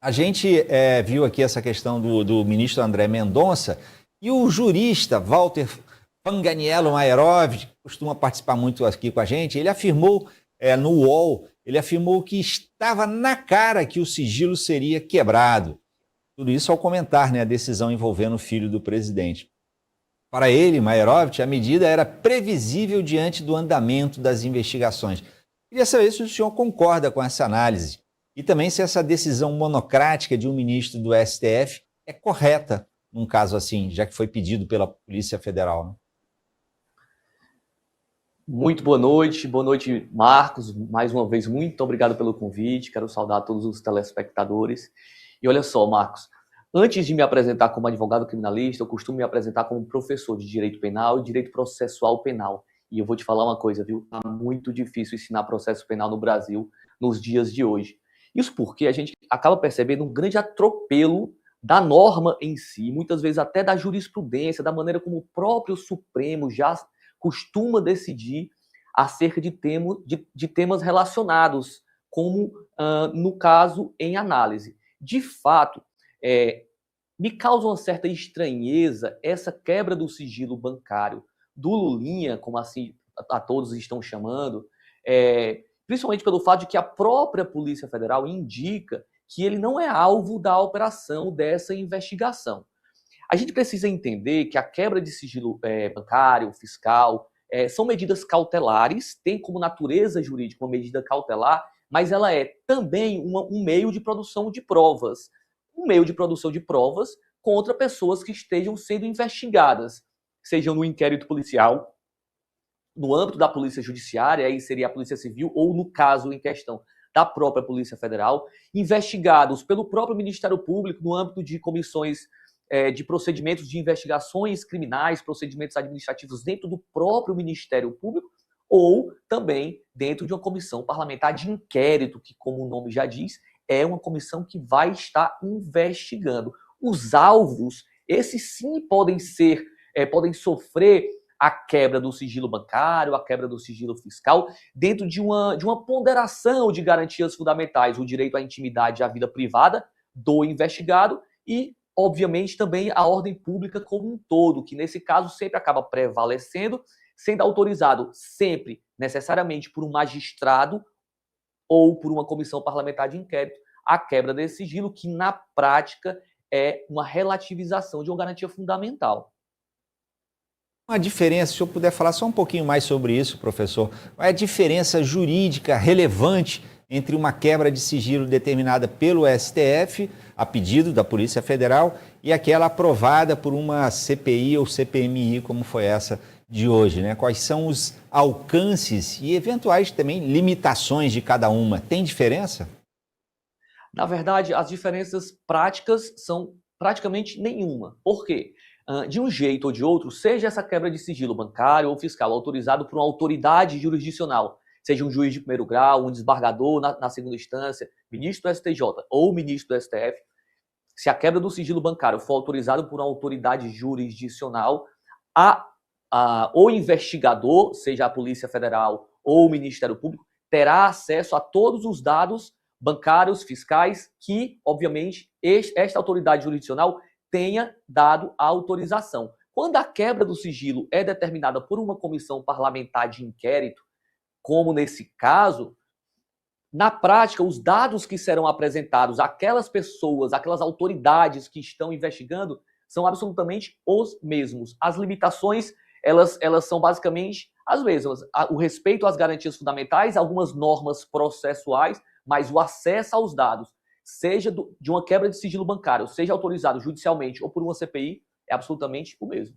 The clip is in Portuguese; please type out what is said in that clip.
A gente viu aqui essa questão do ministro André Mendonça e o jurista Walter Panganiello Maierov, que costuma participar muito aqui com a gente, ele afirmou no UOL, ele afirmou que estava na cara que o sigilo seria quebrado. Tudo isso ao comentar, né, a decisão envolvendo o filho do presidente. Para ele, Maierov, a medida era previsível diante do andamento das investigações. Queria saber se o senhor concorda com essa análise e também se essa decisão monocrática de um ministro do STF é correta num caso assim, já que foi pedido pela Polícia Federal, né? Muito boa noite, Marcos. Mais uma vez, muito obrigado pelo convite. Quero saudar todos os telespectadores. E olha só, Marcos, antes de me apresentar como advogado criminalista, eu costumo me apresentar como professor de direito penal e direito processual penal. E eu vou te falar uma coisa, viu? Tá muito difícil ensinar processo penal no Brasil nos dias de hoje. Isso porque a gente acaba percebendo um grande atropelo da norma em si, muitas vezes até da jurisprudência, da maneira como o próprio Supremo já costuma decidir acerca de temas relacionados, como no caso em análise. De fato, me causa uma certa estranheza essa quebra do sigilo bancário do Lulinha, como assim a todos estão chamando, principalmente pelo fato de que a própria Polícia Federal indica que ele não é alvo da operação dessa investigação. A gente precisa entender que a quebra de sigilo bancário, fiscal, são medidas cautelares, tem como natureza jurídica uma medida cautelar, mas ela é também um meio de produção de provas. Um meio de produção de provas contra pessoas que estejam sendo investigadas, sejam no inquérito policial, no âmbito da Polícia Judiciária, aí seria a Polícia Civil, ou no caso em questão da própria Polícia Federal, investigados pelo próprio Ministério Público no âmbito de comissões de procedimentos de investigações criminais, procedimentos administrativos dentro do próprio Ministério Público, ou também dentro de uma comissão parlamentar de inquérito, que, como o nome já diz, é uma comissão que vai estar investigando. Os alvos, esses sim podem sofrer a quebra do sigilo bancário, a quebra do sigilo fiscal, dentro de uma ponderação de garantias fundamentais, o direito à intimidade e à vida privada do investigado e, obviamente, também a ordem pública como um todo, que nesse caso sempre acaba prevalecendo, sendo autorizado sempre, necessariamente, por um magistrado ou por uma comissão parlamentar de inquérito, a quebra desse sigilo, que na prática é uma relativização de uma garantia fundamental. Uma diferença, se eu puder falar só um pouquinho mais sobre isso, professor, qual é a diferença jurídica relevante entre uma quebra de sigilo determinada pelo STF, a pedido da Polícia Federal, e aquela aprovada por uma CPI ou CPMI, como foi essa de hoje, né? Quais são os alcances e eventuais também limitações de cada uma? Tem diferença? Na verdade, as diferenças práticas são praticamente nenhuma. Por quê? De um jeito ou de outro, seja essa quebra de sigilo bancário ou fiscal autorizado por uma autoridade jurisdicional, seja um juiz de primeiro grau, um desembargador na segunda instância, ministro do STJ ou ministro do STF, se a quebra do sigilo bancário for autorizada por uma autoridade jurisdicional, o investigador, seja a Polícia Federal ou o Ministério Público, terá acesso a todos os dados bancários, fiscais, que, obviamente, esta autoridade jurisdicional tenha dado a autorização. Quando a quebra do sigilo é determinada por uma comissão parlamentar de inquérito, como nesse caso, na prática, os dados que serão apresentados àquelas pessoas, àquelas autoridades que estão investigando, são absolutamente os mesmos. As limitações, elas são basicamente as mesmas. O respeito às garantias fundamentais, algumas normas processuais, mas o acesso aos dados, seja de uma quebra de sigilo bancário, seja autorizado judicialmente ou por uma CPI, é absolutamente o mesmo.